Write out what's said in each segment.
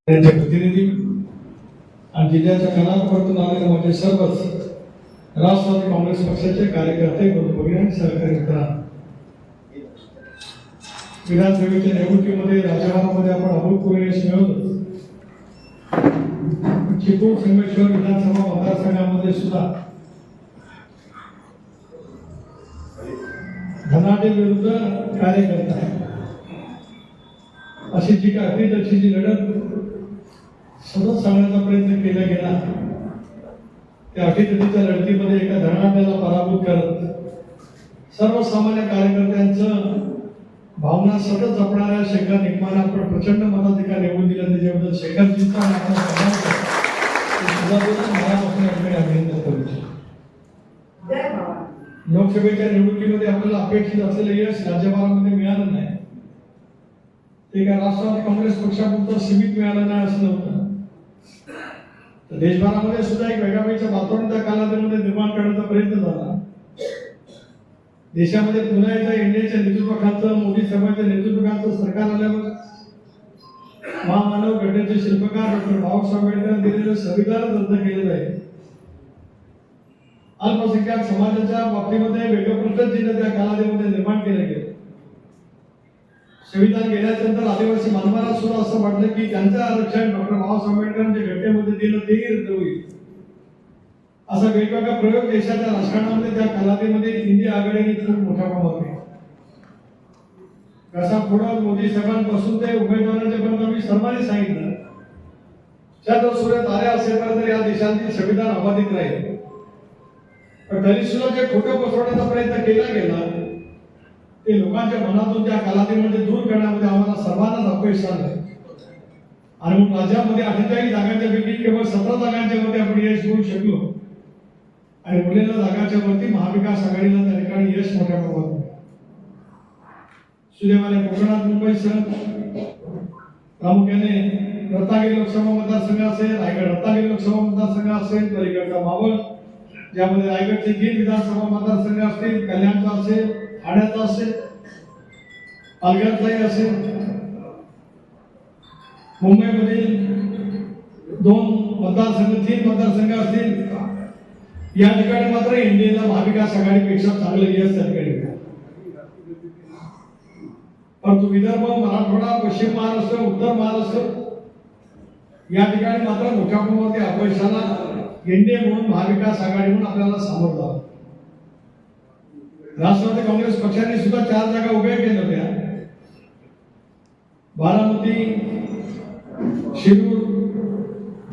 प्रतिनिधी आणि जिल्ह्याच्या कानाकोपऱ्यातून आलेले माझे सर्वच राष्ट्रवादी काँग्रेस पक्षाचे कार्यकर्ते बंधू आणि सहकारी मित्रांनो, विधानसभेच्या निवडणुकीमध्ये राज्यभरामध्ये आपण अभूतपूर्व यश मिळवलं. चिपळूण संगमेश्वर विधानसभा मतदारसंघामध्ये सुद्धा धनाढ्य विरुद्ध कार्यकर्ता अशी जी अटीतटीची जी लढत सतत सांगण्याचा प्रयत्न केला गेला, त्या अटीतटीच्या लढतीमध्ये एका धनाढ्याला पराभूत करत सर्वसामान्य कार्यकर्त्यांचं भावना सतत जपणाऱ्या शेखर निकमाना आपण प्रचंड मताधिकार निवडून दिला. त्याच्याबद्दल शेखरजींचा अभिनंदन करू इच्छितो. लोकसभेच्या निवडणुकीमध्ये आपल्याला अपेक्षित असलेलं यश राज्यभरामध्ये मिळालं नाही. ते काय राष्ट्रवादी काँग्रेस पक्षापुरतं सीमित मिळालं नाही असं नव्हतं. तर देशभरामध्ये सुद्धा एक वेगळ्यावेगळ्या वातावरण त्या कालावधीमध्ये निर्माण करण्याचा प्रयत्न झाला. देशामध्ये पुन्हा एकदा एनडीएच्या नेतृत्वाखालचं, मोदी साहेबांच्या नेतृत्वाखालचं सरकार आल्यावर महामानव घटनेचे शिल्पकार डॉक्टर बाबासाहेब आंबेडकर दिलेलं संविधान रद्द केलेलं आहे. अल्पसंख्याक समाजाच्या बाबतीमध्ये वेगळं प्रश्नचिन्ह त्या कालावधीमध्ये निर्माण केलं गेलं. संविधान गेल्यानंतर आदिवासी बांधवांना सुद्धा असं वाटलं की त्यांचं आरक्षण डॉक्टर बाबासाहेब आंबेडकरांच्या घटनेमध्ये दिलं तेही रद्द होईल. असा वेगवेगळा प्रयोग देशाच्या राजकारणामध्ये त्या कालावधीमध्ये इंडिया आघाडीने खूप मोठा प्रभाव केला. कसा पुढं मोदी साहेबांपासून ते उमेदवारांच्या पर्यंत आम्ही सर्वांनी सांगितलं, चंद्र सूर्य तारे असेपर्यंत या देशातील संविधान अबाधित राहील. पण तरी सुद्धा जे खोटं पसरवण्याचा प्रयत्न केला गेला ते लोकांच्या मनातून त्या कालावधीमध्ये दूर करण्यामध्ये आम्हाला सर्वांनाच अपयश आलं. आणि मग राज्यामध्ये 48 जागांच्या पैकी केवळ 17 जागांच्या वरती आपण यश मिळवू शकलो. आणि उरलेल्या जागांच्या वरती महाविकास आघाडीला त्या ठिकाणी यश मोठ्या प्रमाणात. सुदैवाने कोकणात मुंबईसह प्रामुख्याने रत्नागिरी लोकसभा मतदारसंघ असेल, रायगड रत्नागिरी लोकसभा मतदारसंघ असेल, पलीकडचा मावळ ज्यामध्ये रायगडचे 3 विधानसभा मतदारसंघ असतील, कल्याणचा असेल, ठाण्याचा असेल, पालघरचाही असेल, मुंबईमधील 2 मतदारसंघ 3 मतदारसंघ असतील, या ठिकाणी मात्र इंडियाला महाविकास आघाडीपेक्षा चांगलं यश त्या ठिकाणी मिळालं. परंतु विदर्भ, मराठवाडा, पश्चिम महाराष्ट्र, उत्तर महाराष्ट्र या ठिकाणी मात्र मोठ्या प्रमाणात अपयशाला एनडीए म्हणून, महाविकास आघाडी म्हणून आपल्याला सामोरं जावं. राष्ट्रवादी काँग्रेस पक्षाने सुद्धा 4 जागा उभ्या केल्या होत्या. बारामती, शिरूर,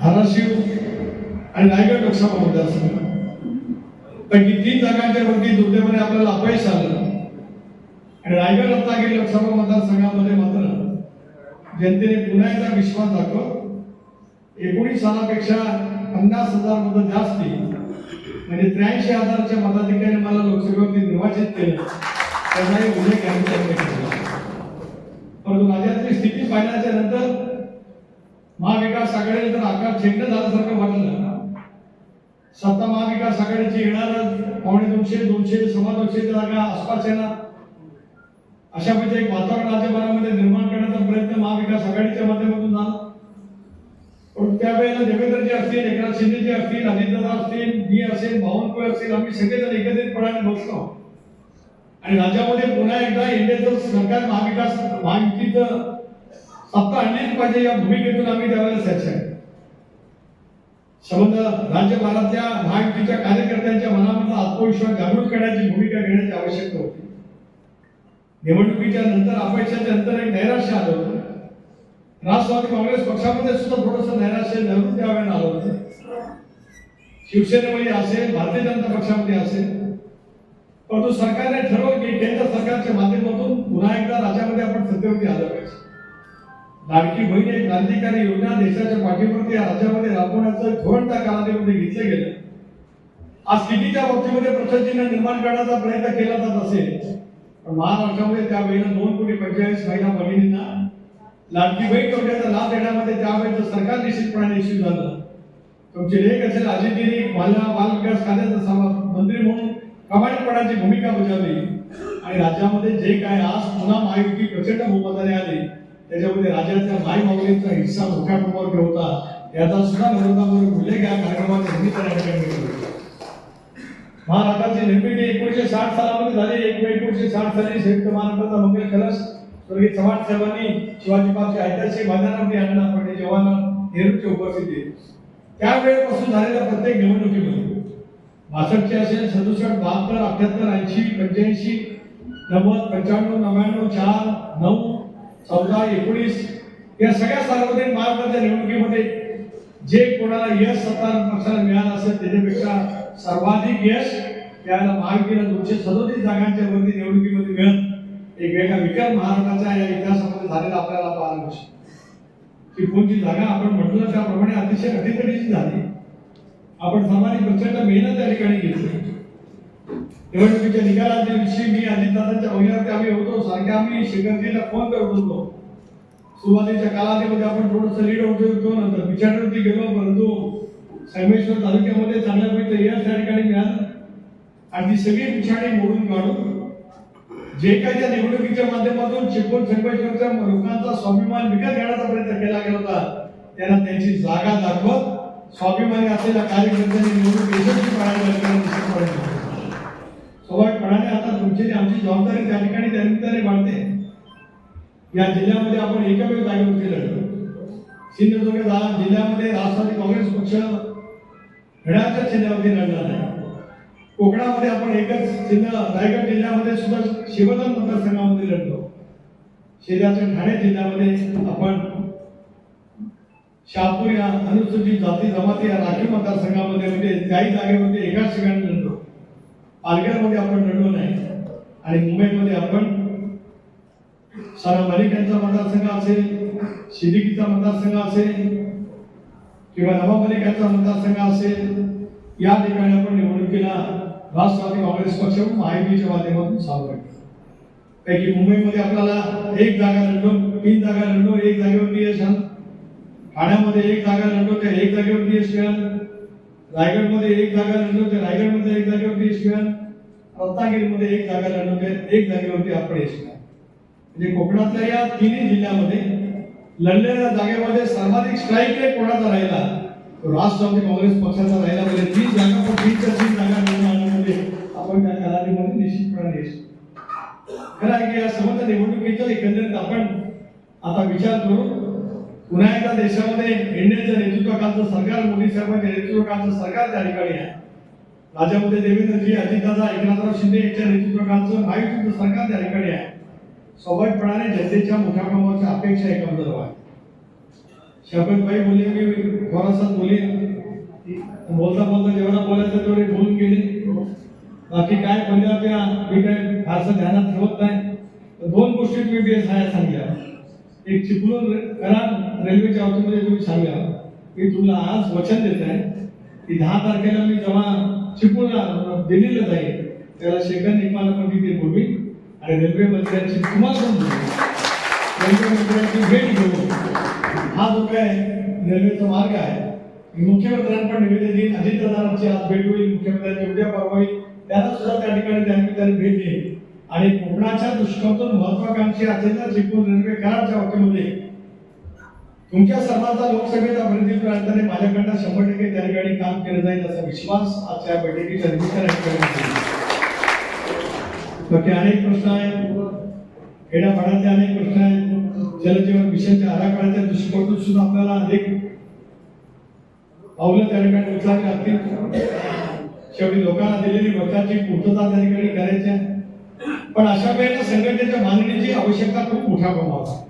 धाराशिव आणि रायगड लोकसभा मतदारसंघ पैकी 3 जागांच्या वरती दुर्दैवाने आपल्याला अपयश आलं. आणि रायगड रत्नागिरी लोकसभा मतदारसंघामध्ये मात्र जनतेने पुन्हा एकदा विश्वास दाखवत 19 सालापेक्षा 50,000 मतं जास्ती म्हणजे 83,000च्या मताधिक्याने मला लोकसभेवरती निर्वाचित केलं. त्याचाही उल्लेख केला. परंतु राज्यातली स्थिती पाहिल्याच्या नंतर महाविकास आघाडीला तर आकार छेदन झाल्यासारखं वाटलं. सत्ता महाविकास आघाडीची येणार 250-200 सव्वा 200 जागा आसपास येणार अशा म्हणजे एक वातावरण राज्यभरामध्ये निर्माण करण्याचा प्रयत्न महाविकास आघाडीच्या माध्यमातून झाला. पण त्यावेळेला देवेंद्रजी असतील, एकनाथ शिंदेजी असतील, अजितदादा असतील, मी असेल, बावनकुळे असतील, आम्ही सगळेजण एकत्रितपणाने बसलो आणि राज्यामध्ये पुन्हा एकदा इंडियाचं सरकार महायुतीचं सत्ता आणलीच पाहिजे या भूमिकेतून आम्ही त्यावेळेला चर्चा संबंध राज्यभरातल्या महायुतीच्या कार्यकर्त्यांच्या मनामधला आत्मविश्वास जागृत करण्याची भूमिका घेण्याची आवश्यकता होती. निवडणुकीच्या नंतर अपयशाच्या नंतर एक नैराश्य आलं होतं. राष्ट्रवादी काँग्रेस पक्षामध्ये सुद्धा थोडंसं नैराश्य नेहमी त्यावेळेला आलं होतं. शिवसेनेमध्ये असेल, भारतीय जनता पक्षामध्ये असेल, परंतु सरकारने ठरवलं की केंद्र सरकारच्या माध्यमातून पुन्हा एकदा राज्यामध्ये आपण सत्तेवरती आलं पाहिजे. लाडकी बहीण एक क्रांतिकारी योजना देशाच्या पाठीवरती या राज्यामध्ये राबवण्याचं धोरण त्या कालावधीमध्ये घेतलं गेलं. आज स्थितीच्या बाबतीमध्ये प्रश्नचिन्ह निर्माण करण्याचा प्रयत्न केला जात असेल, पण महाराष्ट्रामध्ये त्यावेळेला 2,45,00,000 महिला भगिनींना लाडकी बहीण योजनेचा लाभ देण्यामध्ये त्यावेळेचं सरकार निश्चितपणे यशस्वी झालं. तुमची लेख असेल अजितगिरी बाल विकास खात्याचा मंत्री म्हणून प्रामाणिकपणाची भूमिका बजावली आणि राज्यामध्ये जे काय आज पुन्हा महायुती प्रचंड बहुमताने आली त्याच्यामध्ये राज्याच्या माई माऊलींचा हिस्सा मोठ्या प्रमाणावर होता, याचा सुद्धा नोंदवून उल्लेख या कार्यक्रमाच्या निमित्ताने महाराष्ट्राची निर्मिती 1960 सालामध्ये झाली. 1 मे 1960 साली संयुक्त महाराष्ट्राचा मंगल कलश स्वर्गीय चव्हाण साहेबांनी शिवाजी पार्कच्या ऐतिहासिक मैदानामध्ये आणला. पंडित जवाहरलाल नेहरूंच्या उपस्थितीत त्यावेळेपासून झालेल्या प्रत्येक निवडणुकीमध्ये 62 असेल, 67, 72, 78, 80, 85, 90, 95, 99, 4, 9, 14, 19 या सगळ्या सार्वत्रिक महाराष्ट्राच्या निवडणुकीमध्ये जे कोणाला यश सत्ता पक्षाला मिळालं असेल त्याच्यापेक्षा सर्वाधिक यश त्याला महायुतीला 237 जागांच्या वरती निवडणुकीमध्ये मिळत एक वेगळा विक्रम महाराष्ट्राच्या या इतिहासामध्ये झालेला आपल्याला पाहायला मिळतो. की कोणती जागा आपण म्हटलं त्याप्रमाणे अतिशय कठीण झाली. आपण सर्वांनी प्रचंड मेहनत त्या ठिकाणी घेतली. निवडणुकीच्या निकालाच्या दिवशी मी अजितदादांच्या बंगल्यावरती आम्ही होतो. सारखे आम्ही शेखरजीला फोन करत होतो. सुरुवातीच्या कालावधीमध्ये आपण थोडंसं लीड होतो, नंतर पिछाडीवरती गेलो, परंतु संगमेश्वर तालुक्यामध्ये चांगल्यापैकी यश त्या ठिकाणी मिळालं आणि ती सगळी पिछाडी मोडून काढून जे काही त्या निवडणुकीच्या माध्यमातून चिपळूण संगमेश्वरच्या लोकांचा स्वाभिमान विकत घेण्याचा प्रयत्न केला गेला होता, त्यांना त्यांची जागा दाखवत स्वाभिमानी असलेल्या कार्यकर्त्यांनी निवडणूक यशस्वी करायला स्वाभाविकपणाने आता तुमची आमची जबाबदारी त्या ठिकाणी त्या निमित्ताने वाढते. या जिल्ह्यामध्ये आपण एकमेव जागेवरती लढलो. सिंधुदुर्ग जिल्ह्यामध्ये राष्ट्रवादी काँग्रेस पक्ष घड्याळच्या चिन्हावरती लढला नाही. कोकणामध्ये आपण एकच चिन्ह रायगड जिल्ह्यामध्ये सुद्धा शिवधन मतदारसंघामध्ये लढलो. शेजारच्या ठाणे जिल्ह्यामध्ये आपण शहापूर या अनुसूचित जाती जमाती या राखीव मतदारसंघामध्ये म्हणजे काही जागेमध्ये एकाच ठिकाणी लढलो. पालघरमध्ये आपण लढलो नाही आणि मुंबईमध्ये आपण सारा मलिक यांचा मतदारसंघ असेल, सिद्दीकीचा मतदारसंघ असेल किंवा नवाब मलिक यांचा मतदारसंघ असेल, या ठिकाणी आपण निवडणुकीला राष्ट्रवादी काँग्रेस पक्ष महायुतीच्या माध्यमातून सामोरे गेलो. पैकी मुंबईमध्ये आपल्याला 1 जागा लढलो, 3 जागा लढलो, 1 जागेवरती यश आलं. ठाण्यामध्ये 1 जागा लढलो, त्या 1 जागेवरती यश मिळालं. रायगडमध्ये 1 जागा लढलो, त्या रायगडमध्ये 1 जागेवरती यश मिळालं. रत्नागिरीमध्ये 1 जागा लढलो, त्या 1 जागेवरती आपण यश मिळालं. म्हणजे कोकणातल्या या तिन्ही जिल्ह्यामध्ये लढलेल्या जागेमध्ये सर्वाधिक स्ट्राईक रेट कोणाचा राहिला, राष्ट्रवादी काँग्रेस पक्षाचा राहिला. म्हणजे 30 जागा पण 30 जागा निवडून आणण्यामध्ये आपण त्या कालावधीमध्ये निश्चितपणे यश. खरं आहे की या समस्त निवडणुकीचा एकंदरीत आपण आता विचार करू. पुन्हा एकदा देशामध्ये एनडीएच्या नेतृत्वाखालचं सरकार, मोदी साहेबांच्या नेतृत्वाखालचं सरकार त्या ठिकाणी आहे. राज्यामध्ये देवेंद्रजी, अजितदादा, एकनाथराव शिंदे यांच्या नेतृत्वाखालचं महायुतीचं सरकार त्या ठिकाणी आहे. स्वाभाविकपणाने जनतेच्या मोठ्या प्रमाणाच्या अपेक्षा एकंदर आहे. शपथभाई बोलले, मी थोडासा बोलेन, बोलता बोलता जेवढा बोलायचं तेवढे बोलून गेले. बाकी काय बोलल्या त्या मी काय फारसं ध्यानात ठेवत नाही. 2 गोष्टी मी बेस सांगल्या. एक चिपळूण कराड रेल्वेच्या बाबतीमध्ये तुम्ही सांगल्या की तुला आज वचन देत आहे की 10 तारखेला मी जेव्हा चिपळूणला दिल्लीला जाईल त्याला शेखर निकमाला पण तिथे बोलवी आणि रेल्वे मंत्र्यांची तुम्हाला पण रेल्वे मंत्र्यांची भेट घेऊ. हा जो काय रेल्वेचा मार्ग आहे मुख्यमंत्र्यांना पण निवेदन देईल. अजितदादांची आज भेट होईल, मुख्यमंत्र्यांची उद्या परवा होईल, त्यांना सुद्धा त्या ठिकाणी त्यांनी भेट देईल. आणि कोकणाच्या दुष्काळातून महत्वाकांक्षी असलेल्या चिपळूण रेल्वे कराडच्या बाबतीमध्ये तुमच्या सर्वांचा लोकसभेचा प्रतिनिधी असल्याने माझ्याकडनं 100% त्या ठिकाणी काम केलं जाईल असा विश्वास आजच्या बैठकीच्या निमित्ताने. बाकी अनेक प्रश्न आहेत, खेड्यापाड्याचे अनेक प्रश्न आहेत, जलजीवन मिशनच्या आराखड्याच्या दृष्टिकोनातून सुद्धा आपल्याला अनेक पावलं त्या ठिकाणी उचलावी लागतील. शेवटी लोकांना दिलेली वचनाची पूर्तता त्या ठिकाणी करायची आहे. पण अशा वेळेला संघटनेच्या मागणीची आवश्यकता खूप मोठ्या प्रमाणात आहे.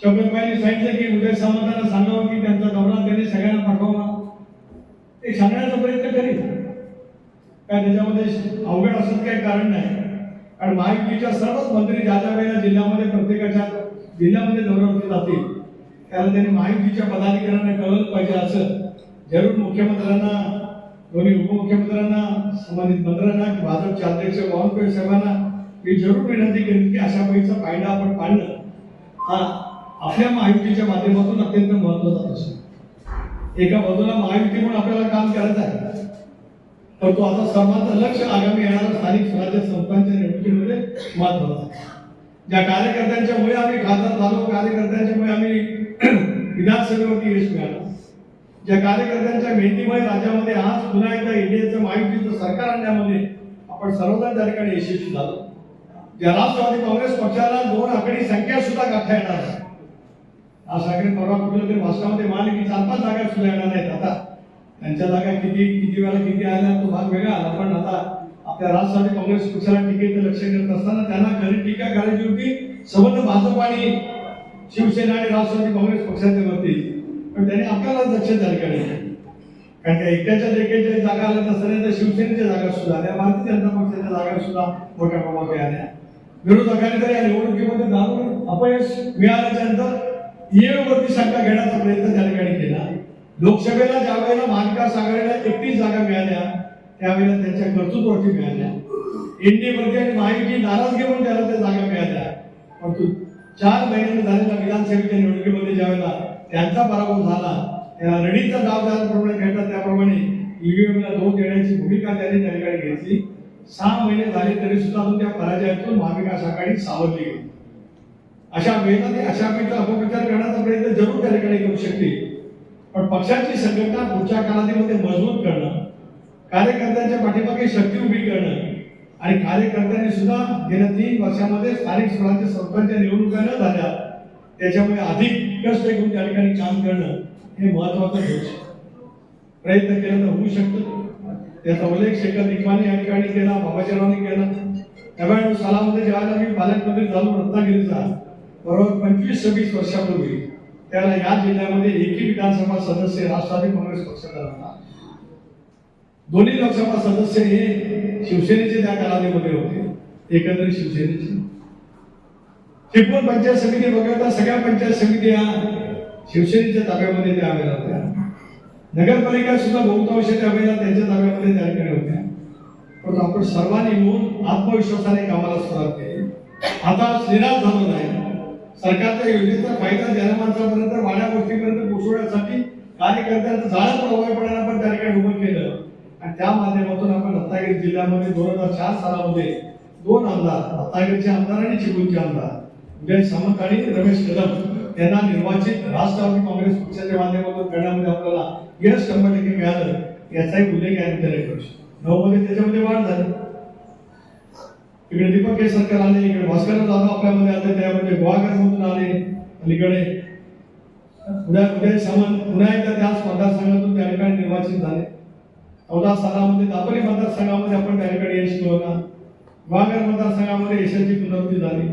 शपथभाईंनी सांगितलं की उदय सामंतांना सांगावं की त्यांचा दौरा त्यांनी सगळ्यांना पाठवावा. ते सांगण्याचा प्रयत्न करीत काय त्याच्यामध्ये अवघड असत काही कारण नाही. कारण महायुतीच्या सर्वच मंत्री ज्या ज्या वेळेला जिल्ह्यामध्ये प्रत्येकाच्या जिल्ह्यामध्ये दौऱ्यावरती जातील त्याला त्यांनी महायुतीच्या पदाधिकाऱ्यांना कळवलं पाहिजे. असं जरूर मुख्यमंत्र्यांना, दोन्ही उपमुख्यमंत्र्यांना, संबंधित मंत्र्यांना, भाजपचे अध्यक्ष बावनकुळे साहेबांना मी जरूर विनंती करेन की अशा पैसा फायदा आपण पाडणं हा आपल्या महायुतीच्या माध्यमातून अत्यंत महत्वाचा असतो. एका बाजूला महायुती म्हणून आपल्याला काम करायचं आहे, पण तो आता सर्वांचं लक्ष आगामी येणाऱ्या स्थानिक स्वराज्य संस्थांच्या निवडणुकीमध्ये महत्वाचा आहे. ज्या कार्यकर्त्यांच्यामुळे आम्ही खासदार झालो, कार्यकर्त्यांच्यामुळे आम्ही विधानसभेवरती यश मिळालं, ज्या कार्यकर्त्यांच्या मेहनतीमुळे राज्यामध्ये आज पुन्हा एकदा इंडियाचं महायुतीचं सरकार आणण्यामध्ये आपण सर्वजण त्या ठिकाणी यशस्वी झालो, ज्या राष्ट्रवादी काँग्रेस पक्षाला 2 आकडी संख्या सुद्धा गाठता येणार नाही. आज आकडे परवा कुठल्या तरी भाषणामध्ये म्हणाले की 4-5 जागा सुद्धा येणार नाहीत. आता त्यांच्या जागा किती वेळा किती आल्या तो भाग वेगळा आला, पण आता आपल्या राष्ट्रवादी काँग्रेस पक्षाला टीकेचं लक्ष करत असताना त्यांना खरी टीका करायची होती संबंध भाजप आणि शिवसेना आणि राष्ट्रवादी काँग्रेस पक्षाच्या वरती, पण त्यांनी आपल्याला लक्ष द्यायला केलं. कारण का एकेच्या जागा आल्या नसताना तर शिवसेनेच्या जागा सुद्धा आल्या, भारतीय जनता पक्षाच्या जागा सुद्धा मोठ्या प्रमाणात आल्या. विरोधकांनी तर या निवडणुकीमध्ये दारू अपयश मिळाल्याच्या नंतर ईव्हीएमवरती शंका घेण्याचा प्रयत्न त्या ठिकाणी केला. लोकसभेला ज्या वेळेला महाविकास आघाडीला 31 जागा मिळाल्या त्यावेळेला त्यांच्या कर्तृत्वावरती मिळाल्या. एनडीएवरती आणि महायुती नाराजगी म्हणून त्याला त्या जागा मिळाल्या, परंतु 4 महिन्यांनी झालेल्या विधानसभेच्या निवडणुकीमध्ये ज्यावेळेला त्यांचा पराभव झाला, त्या रडीचा डाव ज्याप्रमाणे खेळतात त्याप्रमाणे ईव्हीएमला 2 देण्याची भूमिका त्यांनी त्या ठिकाणी घेतली. 6 महिने झाले तरी सुद्धा अजून त्या पराजयातून महाविकास आघाडी सावरली गेली. अशा वेळेला ते अशा प्रकारचा अपप्रचार करण्याचा प्रयत्न जरूर त्या ठिकाणी करू शकते, पण पक्षाची संघटना पुढच्या कालावधीमध्ये मजबूत करणं, कार्यकर्त्यांच्या पाठीमागे शक्ती उभी करणं आणि कार्यकर्त्यांनी सुद्धा गेल्या 3 वर्षामध्ये स्थानिक स्वराज्य संस्थांच्या निवडणुका न झाल्या त्याच्यामुळे अधिक कष्ट घेऊन त्या ठिकाणी काम करणं हे महत्वाचं ठरू शकतं. प्रयत्न केला तर होऊ शकतं. त्याचा उल्लेख शेखर निकमाने या ठिकाणी केला, बाबाजीरावांनी केला. 99 सालामध्ये ज्यावेळेला मी पालकमंत्री झालो रत्नागिरीचा, बरोबर 25-26 वर्षापूर्वी, त्याला या जिल्ह्यामध्ये एकही विधानसभा सदस्य राष्ट्रवादी काँग्रेस पक्षाचा नव्हता. दोन्ही लोकसभा सदस्य हे शिवसेनेचे त्या कालावधीमध्ये होते, एकंदरीत शिवसेनेचे. चिपळूण पंचायत समिती वगळता सगळ्या पंचायत समिती या शिवसेनेच्या ताब्यामध्ये त्यावेळेला होत्या. नगरपालिका सुद्धा बहुतांश त्यावेळेला त्यांच्या ताब्यामध्ये त्या ठिकाणी होत्या. परंतु आपण सर्वांनी मिळून आत्मविश्वासाने कामाला सुरुवात केली. आता निराश झालो नाही. सरकारच्या योजनेचा फायदा जनमानसापर्यंत वाड्या गोष्टीपर्यंत पोहोचवण्यासाठी कार्यकर्त्यांचं जाळं प्रभावीपणे आपण त्या ठिकाणी उभं केलं आणि त्या माध्यमातून आपण रत्नागिरी जिल्ह्यामध्ये 2004 सालामध्ये 2 आमदार, रत्नागिरीचे आमदार आणि चिपळूणचे आमदार उदय सामंत आणि रमेश कदम यांना निर्वाचित राष्ट्रवादी काँग्रेस पक्षाच्या माध्यमातून करण्यामध्ये आपल्याला यश 100% मिळालं, याचा एक उल्लेख आहे त्याने करू शकतो. 9 मध्ये त्याच्यामध्ये वाढ झाली. इकडे दीपक केसरकर आले, इकडे भास्कर जाधव आपल्यामध्ये आले, त्यामध्ये गुहागर मधून आले, अलीकडे उदय सामंत पुन्हा एकदा त्याच मतदारसंघातून त्या ठिकाणी निर्वाचित झाले. 14 सालामध्ये दापोली मतदारसंघामध्ये आपण त्या ठिकाणी यश मिळवलं. गुहागर मतदारसंघामध्ये यशाची पुनरावृत्ती झाली.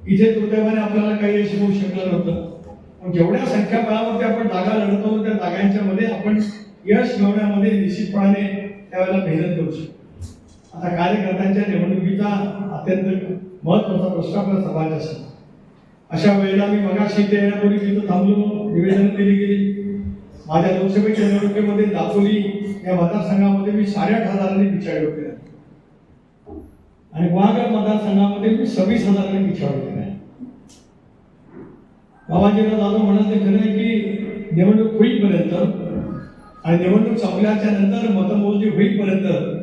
इथे दुर्दैवाने आपल्याला काही यश मिळू शकलं नव्हतं, पण जेवढ्या संख्याबळावरती आपण जागा लढत होतो त्या जागांच्या मध्ये आपण यश मिळवण्यामध्ये निश्चितपणे त्यावेळेला मेहनत करू शकतो. आता कार्यकर्त्यांच्या निवडणुकीचा अत्यंत महत्वाचा प्रश्न आपल्या समाजात असतो. अशा वेळेला मी मगाशी ते येण्यापूर्वी तिथं थांबलो, निवेदन दिली गेली. माझ्या लोकसभेच्या निवडणुकीमध्ये दापोली या मतदारसंघामध्ये मी 8,500 पिछाडी केला आणि गुहागर मतदारसंघामध्ये मी 26,000 पिछाडी केला. बाबाजीराव जाधव म्हणाले खरं आहे की निवडणूक होईपर्यंत आणि निवडणूक संपल्याच्या नंतर मतमोजणी होईपर्यंत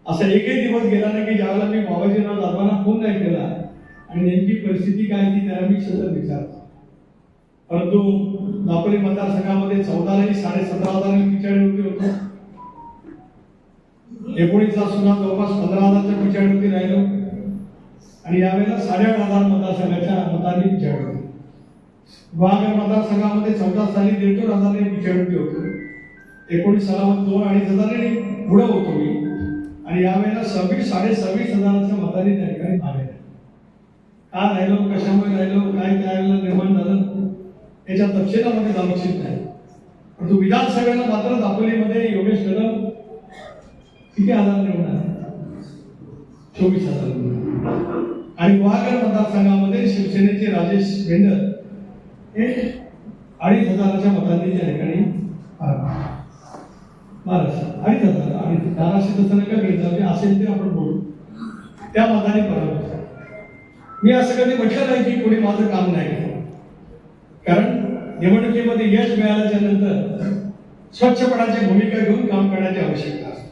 असा एकही दिवस गेला नाही की ज्यावेळेला मी बाबाजीराव जाधवांना फोन नाही केला आणि नेमकी परिस्थिती काय ती त्याला मी सतत विचारतो. परंतु दापोली मतदारसंघामध्ये 14लाही 17,500 पिछाडीवरती होतो. 19ला सुद्धा जवळपास 15,000च्या पिछाडीवरती राहिलो आणि यावेळेला 8,500 मतदारसंघाच्या मतांनी पिछाडी होती. गुहागर मतदारसंघामध्ये 14 साली 1,500 पिछाडीवरती होतो. 19 सालामध्ये 2,500 पुढे होतो मी आणि यावेळेला 26,500 मतांनी त्या ठिकाणी मागे का राहिलो, कशामुळे राहिलो, काय त्यावेळेला निर्माण झालं याच्या तपशिलामध्ये जाणवशीत नाही. परंतु विधानसभेला मात्र दापोलीमध्ये योगेश कदम किती हजार निवडून आले? 24,000. आणि गुहागर मतदारसंघामध्ये शिवसेनेचे राजेश भेंडर हे 2,500च्या मतांनी त्या ठिकाणी महाराष्ट्र 2,500 आणि 1200 तसं नका घेतलं असेल ते आपण बोलू त्या मताने पराभूत. मी असं कधी म्हटलं नाही की कोणी माझं काम नाही केलं, कारण निवडणुकीमध्ये यश मिळाल्याच्या नंतर स्वच्छपणाची भूमिका घेऊन काम करण्याची आवश्यकता असते.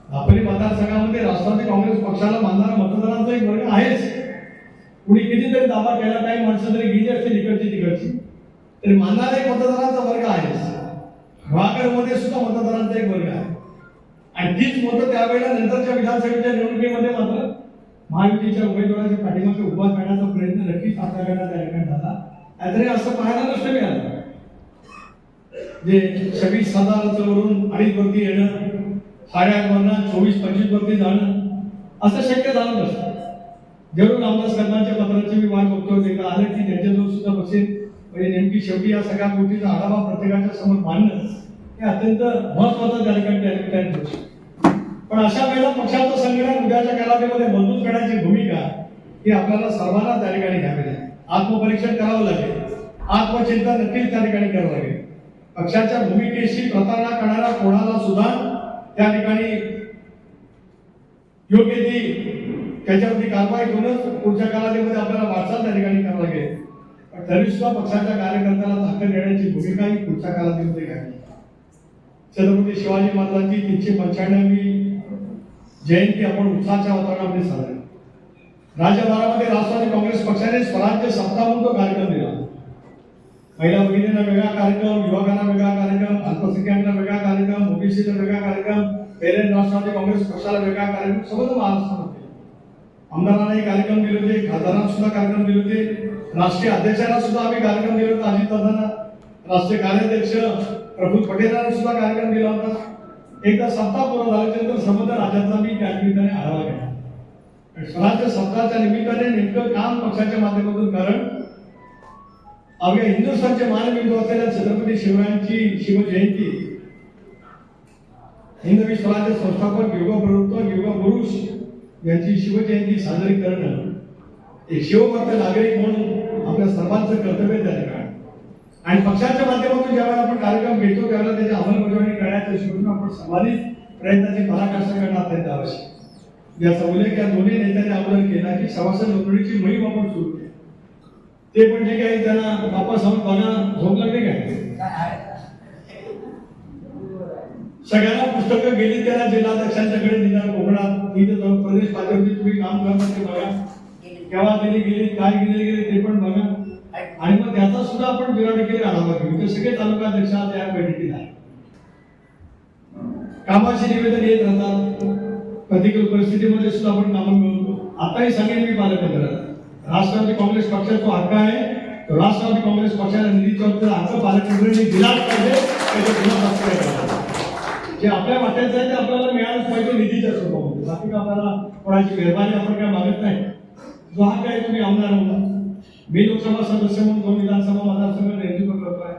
दापोली मतदारसंघामध्ये राष्ट्रवादी काँग्रेस पक्षाला मानणारा मतदारांचा एक वर्ग आहेच, कुणी कितीतरी दावा केला, काही माणसं जरी गेली असतील इकडची तिकडची, तरी मानणारा एक मतदारांचा वर्ग आहे. मध्ये सुद्धा मतदारांचा एक वर्ग आहे. आणि तीच मतं त्यावेळेला नंतरच्या विधानसभेच्या निवडणुकीमध्ये मात्र महायुतीच्या उमेदवाराच्या पाठीमागे उभा करण्याचा प्रयत्न नक्कीच आपल्याकडे त्या ठिकाणी झाला. तरी असं पाहायला नसतं मिळालं जे 26,000 वरून 2.5 वरती येणं, 8.5 वरनं 24-25 वरती जाणं असं शक्य झालं नसतं. जरूर रामदास कदमांच्या पत्राची मी वाट बघतो, एकदा आलं की त्यांच्याजवळ सुद्धा बसेल. म्हणजे नेमकी शेवटी या सगळ्या गोष्टीचा आढावा प्रत्येकाच्या समोर मांडणं हे अत्यंत महत्वाचं त्या ठिकाणी होतं. पण अशा वेळेला पक्षाचं संघटन उद्याच्या कालावधीमध्ये मजबूत करण्याची भूमिका ही आपल्याला सर्वांना त्या ठिकाणी घ्यावी लागेल. आत्मपरीक्षण करावं लागेल, आत्मचिंतन नक्कीच त्या ठिकाणी करावं लागेल. पक्षाच्या भूमिकेशी प्रतारणा करणारा कोणाला सुद्धा त्या ठिकाणी योग्य ती त्याच्यावरती कारवाई करूनच पुढच्या कालावधीमध्ये आपल्याला वाटचाल त्या ठिकाणी करावं लागेल. पण तरी सुद्धा पक्षाच्या कार्यकर्त्याला ताकद देण्याची भूमिका ही पुढच्या कालावधीमध्ये घ्यावी. छत्रपती शिवाजी महाराजांची 395वी जयंती आपण उत्साहाच्या वातावरणामध्ये साजरी. राज्यभरामध्ये राष्ट्रवादी काँग्रेस पक्षाने स्वराज्य सप्ताह म्हणून तो कार्यक्रम दिला. महिला भगिनींना वेगळा कार्यक्रम, युवकांना वेगळा कार्यक्रम, अल्पसंख्याकांना वेगळा कार्यक्रम, ओबीसीला वेगळा कार्यक्रम, पेरेंट राष्ट्रवादी काँग्रेस पक्षाला वेगळा कार्यक्रम, समग्र महाराष्ट्रामध्ये आमदारांनाही कार्यक्रम दिले होते, खासदारांना सुद्धा कार्यक्रम दिले होते, राष्ट्रीय अध्यक्षांना सुद्धा आम्ही कार्यक्रम दिला होता, अजितदादांना, राष्ट्रीय कार्याध्यक्ष प्रफुल्ल पटेलांना सुद्धा कार्यक्रम दिला होता. एकदा सप्ताह पूर्ण झाल्यानंतर समग्र राज्याचा मी त्या निमित्ताने आढावा घेतला. स्वराज्य सप्ताहाच्या निमित्ताने नेमकं काम पक्षाच्या माध्यमातून, कारण अवघ्या हिंदुस्थानचे मानबिंदू असलेल्या छत्रपती शिवरायांची शिवजयंती, हिंदवी स्वराज्य संस्थापक युगप्रवृत्त युगपुरुष यांची शिवजयंती साजरी करणं एक शिवभक्त नागरिक म्हणून आपल्या सर्वांचं कर्तव्य त्या ठिकाणी. आणि पक्षाच्या माध्यमातून ज्यावेळेला आपण कार्यक्रम घेतो त्यावेळेला त्याची अंमलबजावणी करण्याच्या दृष्टीने आपण सर्वांनी प्रयत्नाची पराकाष्ठा करणं अत्यंत आवश्यक. याचा उल्लेख या दोन्ही नेत्यांनी अगोदर केला की सभासद नोंदणीची मोहीम आपण सुरू केली. ते पण जे काही त्यांना वापस जाऊन बघा झोप लागली काय, सगळ्यांना पुस्तकं गेली, त्याला जिल्हाध्यक्षांच्याकडे दिला कोकणात, इथे जाऊन प्रदेश पातळीवरती तुम्ही काम करता ते बघा, केव्हा दिली गेली, काय गेले गेले ते पण बघा. आणि मग त्याचा सुद्धा आपण विराडकीय आढावा घेऊ. ते सगळे तालुका अध्यक्ष त्या बैठकीत आहे. कामाची निवेदन येत राहतात, प्रतिकूल परिस्थितीमध्ये सुद्धा आपण कामं मिळवतो. आताही सांगेन मी पालकमंत्र्यांना, राष्ट्रवादी काँग्रेस पक्षाचा हक्क आहे, तो राष्ट्रवादी काँग्रेस पक्षाला निधीचा हक्क पालकमंत्र्यांनी दिलाच पाहिजे. जे आपल्या वाट्याचं आहे ते आपल्याला मिळालंच पाहिजे निधीच्या स्वरूपामध्ये. बाकी आपल्याला कोणाची मेहरबानी आपण काय मागत नाही. जो हक्क आहे तुम्ही आमदार होता, मी लोकसभा सदस्य म्हणून 2 विधानसभा मतदारसंघ नेतृत्व करतोय.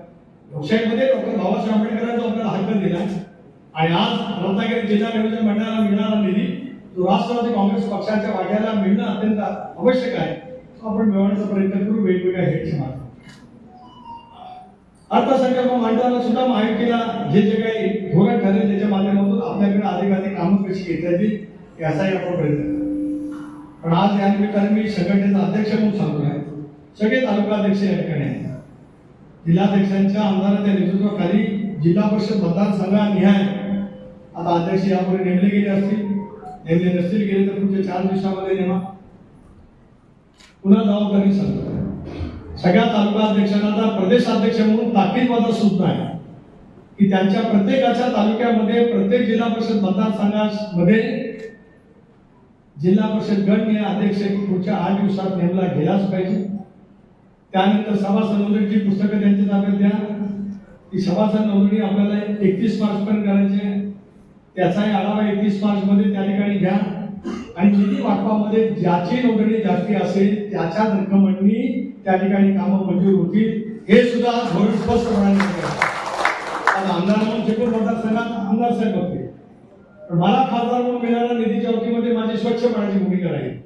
लोकशाहीमध्ये डॉक्टर बाबासाहेब आंबेडकरांचा आपल्याला हक्क दिला आणि आज रत्नागिरी जिल्हा नियोजन मंडळाला मिळणारा निधी तो राष्ट्रवादी काँग्रेस पक्षाच्या वाट्याला मिळणं अत्यंत आवश्यक आहे. तो आपण मिळवण्याचा प्रयत्न करू वेगवेगळ्या हेतूच्या मार्फत. अर्थसंकल्प मांडताना सुद्धा महायुतीला जे जे काही धोरण ठरेल त्याच्या माध्यमातून आपल्याकडे अधिकाधिक कामं कशी घेता येतील याचाही आपण प्रयत्न करू. पण आज या निमित्ताने मी संघटनेचा अध्यक्ष म्हणून सांगतोय, सगळे तालुका अध्यक्ष या ठिकाणी आहेत. जिल्हाध्यक्षांच्या आमदारांच्या नेतृत्वाखाली जिल्हा परिषद मतदारसंघानिहाय आता अध्यक्ष यापुढे नेमले गेले असतील, नेमले नसतील गेले तर पुढच्या 4 दिवसामध्ये नेमा. पुन्हा जबाबदारी सांगतो, सगळ्या तालुका अध्यक्षांना आता प्रदेशाध्यक्ष म्हणून ताकीदवाद सुद्धा आहे की त्यांच्या प्रत्येकाच्या तालुक्यामध्ये प्रत्येक जिल्हा परिषद मतदारसंघामध्ये जिल्हा परिषद गण अध्यक्ष पुढच्या 8 दिवसात नेमला गेलाच पाहिजे. त्यानंतर सभासद नोंदणीची पुस्तकं त्यांच्या ताब्यात द्या. ती सभासद नोंदणी आपल्याला 31 मार्च पर्यंत करायची आहे. त्याचाही आढावा 31 मार्च मध्ये त्या ठिकाणी घ्या. आणि निधी वाटपामध्ये ज्याची नोंदणी जास्ती असेल त्याच्या रक्कमांनी त्या ठिकाणी कामं मंजूर होतील हे सुद्धा धोरण स्पष्टपणे आता आमदार म्हणून चिपळूण मतदारसंघात आमदार साहेब बघते, पण मला खासदार म्हणून मिळणाऱ्या निधीच्या बाबतीमध्ये माझी स्वच्छपणाची भूमिका राहील.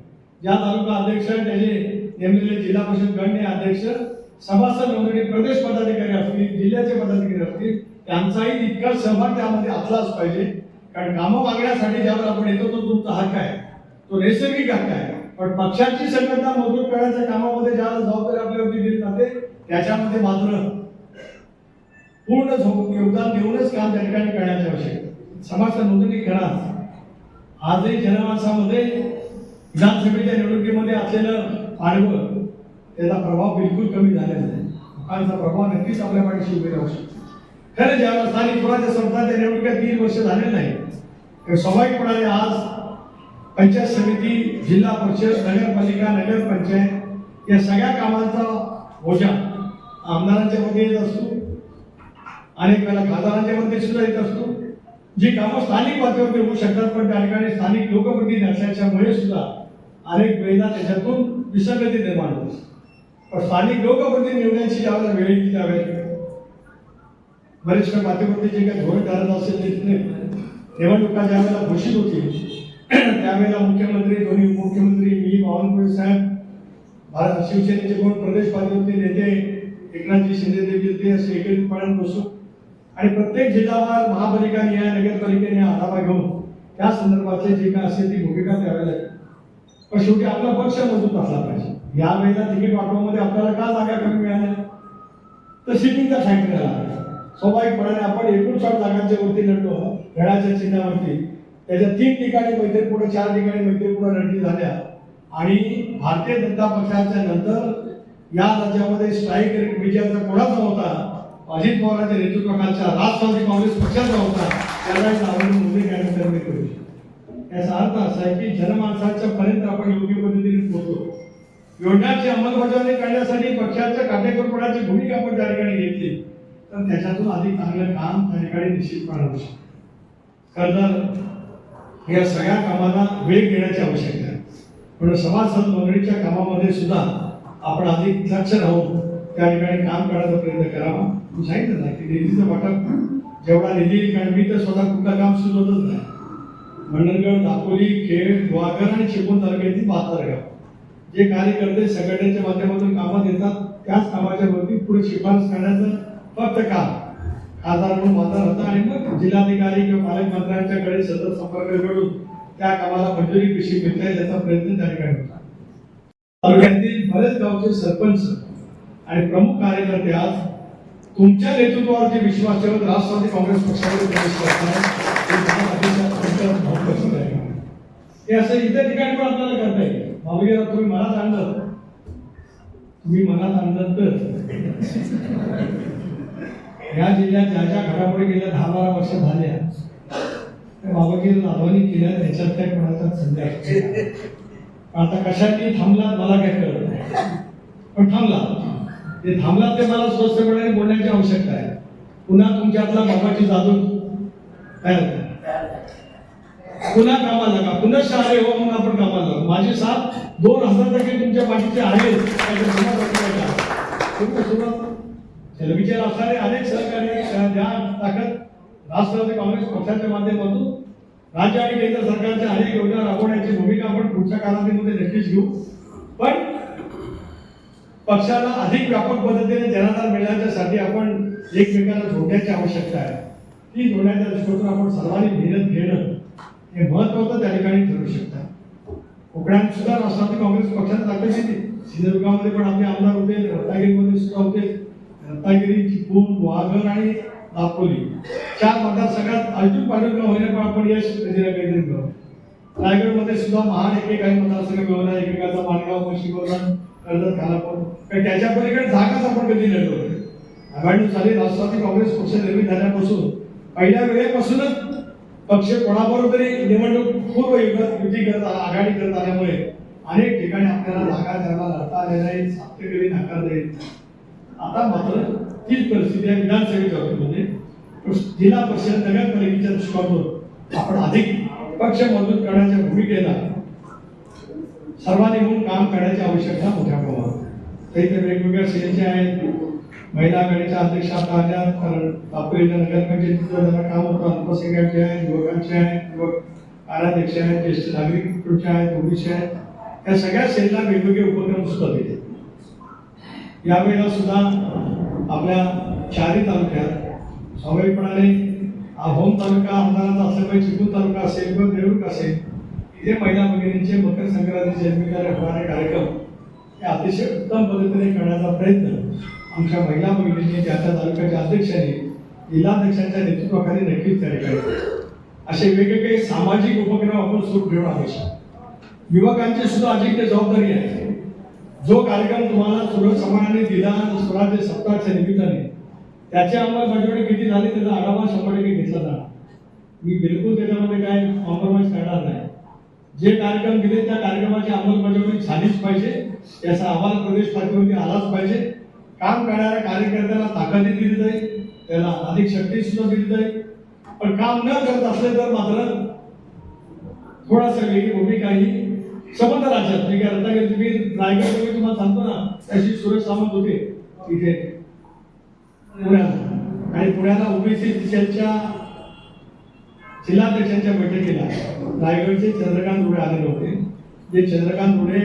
ज्या तालुका अध्यक्ष आहेत त्याचे नेमलेले जिल्हा परिषद गणने अध्यक्ष, सभासद नोंदणी प्रदेश पदाधिकारी असतील, जिल्ह्याचे पदाधिकारी असतील, त्यांचाही तितका सहभाग त्यामध्ये असलाच पाहिजे. कारण कामं मागण्यासाठी ज्यावर आपण येतो तो तुमचा हक्क आहे, तो नैसर्गिक हक्क आहे. पण पक्षाची संघटना मजबूत करण्याच्या कामामध्ये ज्याला जबाबदारी आपल्यावरती दिली जाते त्याच्यामध्ये मात्र पूर्ण योगदान देऊनच काम त्या ठिकाणी करण्याचे आवश्यक. सभासद नोंदणी करा. आजही जनमानसामध्ये विधानसभेच्या निवडणुकीमध्ये असलेलं आडवं त्याचा प्रभाव बिलकुल कमी झालेला नाही. लोकांचा प्रभाव नक्कीच आपल्या पाठीशी उभे राहू शकतो. खरं ज्याला स्थानिक स्वराज्य संस्थांच्या निवडणुका 3 वर्ष झाले नाही तर स्वाभाविकपणाने आज पंचायत समिती, जिल्हा परिषद, नगरपालिका, नगरपंचायत या सगळ्या कामांचा बोजा आमदारांच्या मध्ये येत असतो, अनेक वेळेला खासदारांच्या मध्ये सुद्धा येत असतो. जी कामं स्थानिक पातळीवर होऊ शकतात पण त्या ठिकाणी स्थानिक लोकप्रतिनिधी नसल्याच्यामुळे सुद्धा अनेक वेळेला त्याच्यातून विसंगती निर्माण होते. पण स्थानिक लोकप्रतिनिधी निवडण्याची ज्यावेळेला वेळ येईल त्यावेळेला वरिष्ठ पातळीवरती जे काही धोरण ठरत असेल ते निवडणुका ज्यावेळेला घोषित होतील त्यावेळेला मुख्यमंत्री, दोन्ही उपमुख्यमंत्री, मी, बावनकुळे साहेब, भारत शिवसेनेचे कोण प्रदेश पातळीवरचे नेते, एकनाथजी शिंदे देखील असे एकत्रितपणे बसू आणि प्रत्येक जिल्हावार महापालिका निहाय, नगरपालिकेने आढावा घेऊन त्या संदर्भातले जे काय असेल ती भूमिका द्यावी लागेल. पण शेवटी आपला पक्ष मजबूत असला पाहिजे. यावेळेला तिकीट वाटपामध्ये आपल्याला का जागा कमी मिळाल्या तर सिटिंगचा फॅक्टर आला. स्वाभाविकपणाने आपण 59 जागांच्या वरती लढलो घड्याच्या चिन्हावरती. त्याच्या 3 ठिकाणी मैत्रीपूर्ण, 4 ठिकाणी मैत्रीपूर्ण लढती झाल्या आणि भारतीय जनता पक्षाच्या नंतर या राज्यामध्ये स्ट्राईक विजयाचा कोणाचा होता? अजित पवारांच्या नेतृत्वाखालच्या राष्ट्रवादी काँग्रेस पक्षाचा होता. त्याला नावाने मोदी कॅबिनेट करू. याचा अर्थ असा आहे की जनमानसाच्या पर्यंत आपण योग्य पद्धतीने पोहोचतो. योजनांची अंमलबजावणी करण्यासाठी पक्षाच्या काटेकोरपणाची भूमिका आपण त्या ठिकाणी घेतली तर त्याच्यातून अधिक चांगलं काम त्या ठिकाणी निश्चितपणे होऊ शकतं. खरं तर या सगळ्या कामाला वेग देण्याची आवश्यकता आहे. पण सभासद मंडळीच्या कामामध्ये सुद्धा आपण अधिक लक्ष राहून त्या ठिकाणी काम करण्याचा प्रयत्न करावा. मी सांगितलं ना की निधीचं वाटप जेवढा निधी येईल, कारण मी तर स्वतः कुठलं काम सुरू होतच नाही. मंडणगड, दापोली, खेड, गुहागर आणि चिपळूण तालुक्यातील 72 गाव जे कार्यकर्ते संघटनेच्या माध्यमातून कामात येतात त्याच कामाच्या वरती पुढे शिफारस करण्याचं फक्त काम खासदार म्हणून माझा होता आणि मग जिल्हाधिकारी किंवा पालकमंत्र्यांच्याकडे सतत संपर्क करून त्या कामाला मंजुरी कशी मिळता येईल याचा प्रयत्न त्या ठिकाणी होता. तालुक्यातील बरेच गावचे सरपंच आणि प्रमुख कार्यकर्ते आज तुमच्या नेतृत्वावरती विश्वास ठेवत राष्ट्रवादी काँग्रेस पक्षाकडे प्रवेश करतात. हे असं इतर ठिकाणी पण आपल्याला करता येईल. भाऊजीला तुम्ही मनात आणलं तर या जिल्ह्यात ज्या ज्या घडामोडी गेल्या 10-12 वर्ष झाल्या त्या बाबाजीला नावानी केल्या त्याच्यात काय कोणाचा संदेश आता कशाने थांबला मला काय कळत नाही. पण थांबला ते मला स्वस्तपणे बोलण्याची आवश्यकता आहे. पुन्हा तुमच्यातला बाबाची जादू काय पुन्हा कामाला लागा, पुन्हा शाळे हो म्हणून आपण कामाला लागू. माझी साथ 2000% तुमच्या पाठीचे आहे. विचार असणारे अनेक सहकारी ज्या ताकद राष्ट्रवादी काँग्रेस पक्षाच्या माध्यमातून राज्य आणि केंद्र सरकारच्या अनेक योजना राबवण्याची भूमिका आपण पुढच्या कालावधीमध्ये नक्कीच घेऊ. पण पक्षाला अधिक व्यापक पद्धतीने जनाधार मिळण्यासाठी आपण एकमेकांना जोडण्याची आवश्यकता आहे. ती जोडण्याच्या दृष्टीतून आपण सर्वांनी मेहनत घेणं हे महत्वाचं त्या ठिकाणी ठरू शकतं. कोकणात सुद्धा राष्ट्रवादी काँग्रेस पक्षात ताकद येते. सिंधुदुर्गामध्ये पण आपले आमदार होते, रत्नागिरीमध्ये सुद्धा होते. रत्नागिरी, चिपळूण, गुहागर आणि दापोली 4 मतदारसंघात अजून पाठवून होईना पण आपण यश कधी ना कधी करू. रायगडमध्ये सुद्धा महान एकेकाही मतदारसंघ मिळवला, एकेकाचा माणगाव, मशिगोर्धन, कर्जत, खालापूर कारण त्याच्या पलीकडे जागाच आपण कधी लढलो. 92 साली राष्ट्रवादी काँग्रेस पक्ष निर्मित झाल्यापासून पहिल्या वेळेपासूनच पक्ष कोणाबरोबर तरी निवडणूक पूर्व युती करत आघाडी करत आल्यामुळे अनेक ठिकाणी आपल्याला जागा द्यायला लढता आले नाही, सातत्याने नाकार देईल. आता मात्र तीच परिस्थिती आहे विधानसभेच्या बाबतीमध्ये. जिल्हा परिषद, नगरपालिकेच्या दृष्टिकोनातून आपण अधिक पक्ष मजबूत करण्याच्या भूमिकेला सर्वांनी मिळून काम करण्याची आवश्यकता मोठ्या प्रमाणात. काही ते वेगवेगळ्या सेनेचे आहेत, महिला आघाडीच्या अध्यक्ष आता आल्या, कारण दापोलीच्या नगरपंचायतीचं जरा काम होतं, अल्पसंख्याकचे आहेत, युवकांचे आहेत, युवक कार्याध्यक्ष आहेत, ज्येष्ठ नागरिक आहेत, ओबीसी आहेत, या सगळ्या सेनेला वेगवेगळे उपक्रम सुद्धा दिले. यावेळेला सुद्धा आपल्या 4 तालुक्यात स्वाभाविकपणाने होम तालुका आमदारांचा असला पाहिजे, चिपळूण तालुका असेल किंवा देऊळ असेल, इथे महिला भगिनींचे मकर संक्रांतीचे निमित्ताने होणारे कार्यक्रम हे अतिशय उत्तम पद्धतीने करण्याचा प्रयत्न आमच्या महिला भगिनींनी त्या तालुक्याच्या अध्यक्षांनी, जिल्हाध्यक्षांच्या नेतृत्वाखाली नक्कीच त्या ठिकाणी असे वेगवेगळे सामाजिक उपक्रम आपण सुरू ठेवणं आवश्यक. युवकांची सुद्धा अधिक जबाबदारी आहे. जो कार्यक्रम तुम्हाला सुरक्षमानाने दिला स्वराज्य सप्ताहाच्या निमित्ताने त्याची अंमलबजावणी किती झाली त्याचा आढावा 100% घेतला जाणार. मी बिलकुल त्याच्यामध्ये काय कॉम्प्रोमाइज करणार नाही. जे कार्यक्रम दिले त्या कार्यक्रमाची अंमलबजावणी झालीच पाहिजे, याचा अहवाल प्रदेश पातळीवरती आलाच पाहिजे. काम करणाऱ्या कार्यकर्त्याला ताकदी दिली जाईल, त्याला अधिक शक्ती सुद्धा दिली जाईल. पण काम न करत असले तर मात्र थोडासा वेगळी भूमिका ही संबंध राज्यात मी काय रत्नागिरी तुम्ही रायगड मी तुम्हाला सांगतो ना त्याशी सुरेश सावंत होते इथे पुण्यात आणि पुण्याला ओबीसी सेलच्या जिल्हाध्यक्षांच्या बैठकीला रायगडचे चंद्रकांत रुडे आलेले होते. जे चंद्रकांत रुडे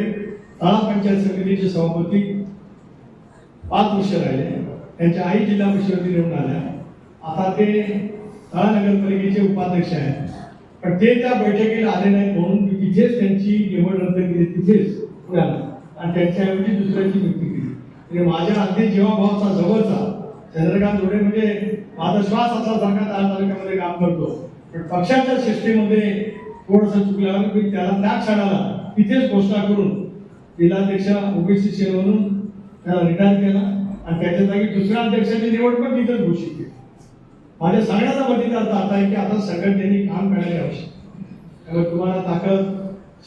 तळा पंचायत समितीचे सभापती 5 वर्ष राहिले. त्यांच्या आई जिल्हा परिषदेत निवडून आल्या. आता ते तळा नगरपालिकेचे उपाध्यक्ष आहेत. पण ते त्या बैठकीला आले नाहीत म्हणून तिथेच त्यांची निवड रद्द केली तिथेच पुण्याला आणि त्यांच्याऐवजी दुसऱ्याची नियुक्ती केली. म्हणजे माझ्या अगदी जीवाभावाचा जवळचा चंद्रकांत रुडे म्हणजे माझा श्वास असल्यासारखा त्या तालुक्यामध्ये काम करतो. पण पक्षाच्या सिस्टीममध्ये थोडंसं चुकल्यावर मी त्याला त्या क्षणाला तिथेच घोषणा करून जिल्हाध्यक्ष ओबीसी सेल म्हणून त्याला रिटायर केला आणि त्याच्या जागी दुसऱ्या अध्यक्षाची निवड पण तिथेच घोषित केली. माझ्या सगळ्याचा मतीचा अर्थ असा आहे की आता संघटनेने काम करणे आवश्यक. त्यामुळे तुम्हाला ताकद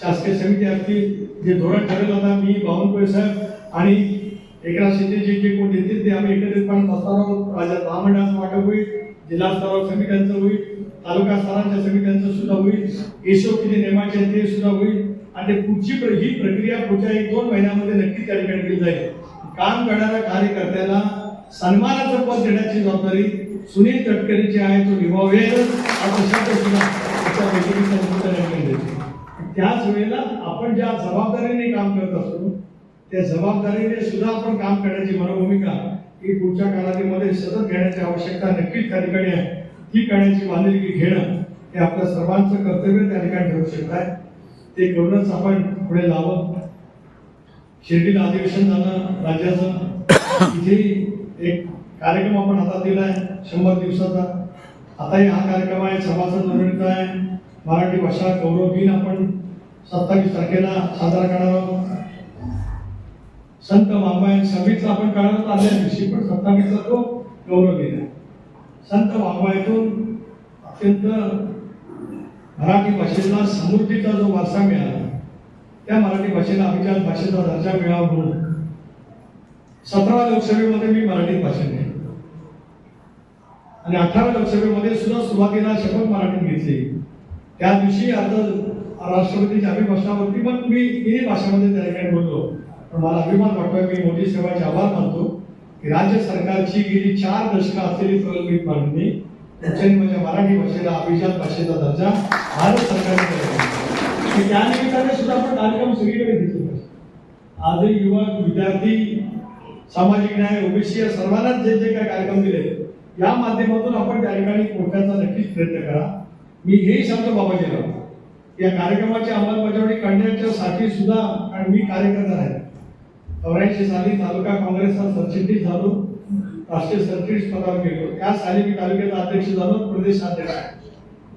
शासकीय समिती असतील जे धोरण ठरेल आता मी बावनकुळे साहेब आणि एकनाथ शिंदे जे कोण देतील ते आम्ही एकत्रितपणे बसणार आहोत. राज्यात महामंडळाचं वाटप होईल, जिल्हा स्तरावर समित्यांचं होईल, तालुका स्तराच्या समित्यांचं सुद्धा होईल, एसओपी जे नेमायचे ते सुद्धा होईल आणि ही प्रक्रिया पुढच्या 1-2 महिन्यामध्ये नक्की त्या ठिकाणी केली जाईल. काम करणाऱ्या कार्यकर्त्याला सन्मानाचं पद देण्याची जबाबदारी सुनील तटकरेची आहे, तो निभावेल असं शब्द सुद्धा त्याच वेळेला आपण ज्या जबाबदारीने काम करत असतो त्या जबाबदारीने सुद्धा आपण काम करण्याची मनोभूमिका ही पुढच्या कालावधीमध्ये सतत घेण्याची आवश्यकता नक्कीच त्या ठिकाणी आहे. ती करण्याची बांधिलकी घेणं हे आपल्या सर्वांचं कर्तव्य त्या ठिकाणी ठरू शकत आहे. ते करूनच आपण पुढे जावं. शिर्डीला अधिवेशन झालं राज्याचं, इथे एक कार्यक्रम आपण हातात दिलाय 100 दिवसाचा. आताही हा कार्यक्रम आहे सभासद नोंदणीचा आहे. मराठी भाषा गौरव दिन आपण 27 तारखेला साजरा करणार आहोत. संत वाङ्मय 26ला आपण करणार आदल्या दिवशी पण 27ला तो गौरव दिन आहे. संत वाङ्मयातून अत्यंत मराठी भाषेला समृद्धीचा जो वारसा मिळाला त्या मराठी भाषेला अभिजात भाषेचा दर्जा मिळावा म्हणून 17व्या लोकसभेमध्ये मी मराठीत भाषण केलं आणि 18व्या लोकसभेमध्ये सुद्धा सुरुवातीला शपथ मराठीत घेतली. त्या दिवशी आता राष्ट्रपतीच्या अभिभाषणावरती पण मी तिन्ही भाषामध्ये त्या ठिकाणी बोललो. पण मला अभिमान वाटतोय, मी मोदी साहेबांचे आभार मानतो की राज्य सरकारची गेली 4 दशकं असलेली प्रलंबित मागणी माझ्या मराठी भाषेला अभिजात भाषेचा दर्जा भारत सरकारने दिला. त्या निमित्ताने सुद्धा आपण कार्यक्रम सगळीकडे घेतले पाहिजे. आजही युवक विद्यार्थी सामाजिक न्याय ओबीसी या सर्वांनाच जे जे काही कार्यक्रम दिले या माध्यमातून आपण त्या ठिकाणी पोहोचण्याचा नक्कीच प्रयत्न करा. मी हेही सांगतो बाबाजीराव या कार्यक्रमाची अंमलबजावणी करण्याच्यासाठी सुद्धा आणि मी कार्यकर्ता आहे. 84 साली तालुका काँग्रेसचा सरचिटणीस झालो, राष्ट्रीय सरचिटणीस पदावर गेलो. त्या साली मी तालुक्याचा अध्यक्ष झालो, प्रदेश अध्यक्ष आहे.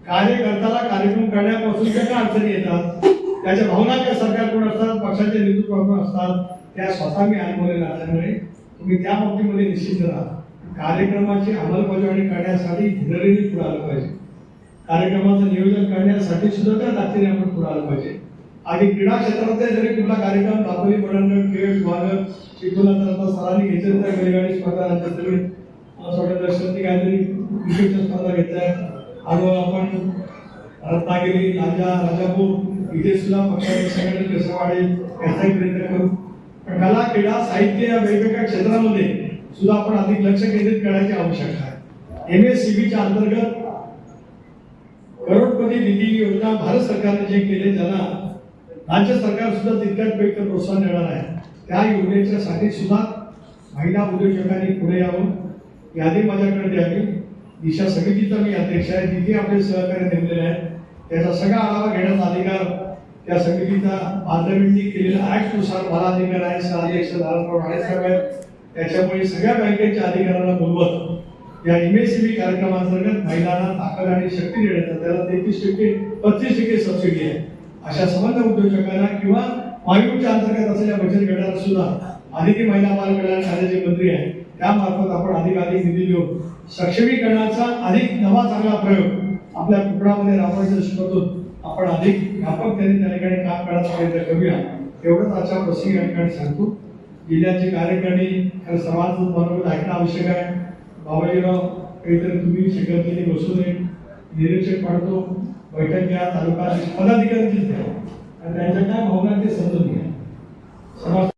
कार्यकर्त्याला कार्यक्रम करण्यापासून ज्या काय अडचणी येतात त्याच्या भावना त्या सरकारकडून असतात, पक्षाचे नेतृत्वाकडून असतात, त्या स्वतः मी अनुभवलेल्या असल्यामुळे तुम्ही त्या बाबतीमध्ये निश्चित राहा. कार्यक्रमाची अंमलबजावणी करण्यासाठी धीरतेने पुढे आलं पाहिजे. कार्यक्रमाचं नियोजन करण्यासाठी सुद्धा त्या ताकदीने आपण पुढे आलं पाहिजे. आणि क्रीडा क्षेत्रामध्ये जरी कुठला कार्यक्रम दापोली मंडळ खेळ विभाग शिकवल्यानंतर सरांनी घेतले तर बैलगाडी स्पर्धा राज्यात दर्शनाची काहीतरी क्रिकेटच्या स्पर्धा घेतल्या आणि आपण रत्नागिरी राजापूर इथे सुद्धा पक्षाचे संघटन कसं वाढेल याचाही प्रयत्न करू. पण कला क्रीडा साहित्य या वेगवेगळ्या क्षेत्रामध्ये सुद्धा आपण अधिक लक्ष केंद्रित करण्याची आवश्यकता आहे. MSCBच्या अंतर्गत करोडपती निधी योजना भारत सरकारने जे केले त्यांना राज्य सरकार सुद्धा तितक्याच पैकी प्रोत्साहन देणार आहे. त्या योजनेच्यासाठी सुद्धा महिला उद्योजकांनी पुढे यावं, यादी माझ्याकडे द्यावी. दिशा समितीचा मी अध्यक्ष आहे, तिथे आपले सहकार्य नेमलेले आहेत. त्याचा सगळा आढावा घेण्याचा अधिकार त्या समितीचा पार्लमेंटनी केलेल्या ऍक्टनुसार मला अधिकार आहे. अध्यक्ष नारायणराव राणे साहेब आहेत. त्याच्यामुळे सगळ्या बँकेच्या अधिकाऱ्यांना बोलवत या MSCB कार्यक्रमांतर्गत महिलांना ताकद आणि शक्ती देण्याचा त्याला 33% 35% सबसिडी आहे. अशा समर्थ उद्योजकांना किंवा महायुतीच्या अंतर्गत असलेल्या बचत गटाला सुद्धा अधिक महिला बाल कल्याण खात्याचे मंत्री आहे, त्यामार्फत आपण अधिक निधी देऊन सक्षमीकरणाचा अधिक नवा चांगला प्रयोग आपल्या कुटुंबामध्ये राबवायच्या दृष्टीकोनातून आपण अधिक व्यापकतेने त्या ठिकाणी काम करण्याचा प्रयत्न करूया. एवढंच आजच्या प्रसंगी या ठिकाणी सांगतो. जिल्ह्याची कार्यकारिणी खरं सर्वांचं बरोबर ऐकणं आवश्यक आहे. बाबाजीराव काहीतरी तुम्ही सेक्रेटरी बसू नये, निरीक्षक पाडतो, बैठक घ्या, तालुका पदाधिकाऱ्यांचीच घ्या आणि त्यांच्या काय भावना ते समजून घ्या. समाज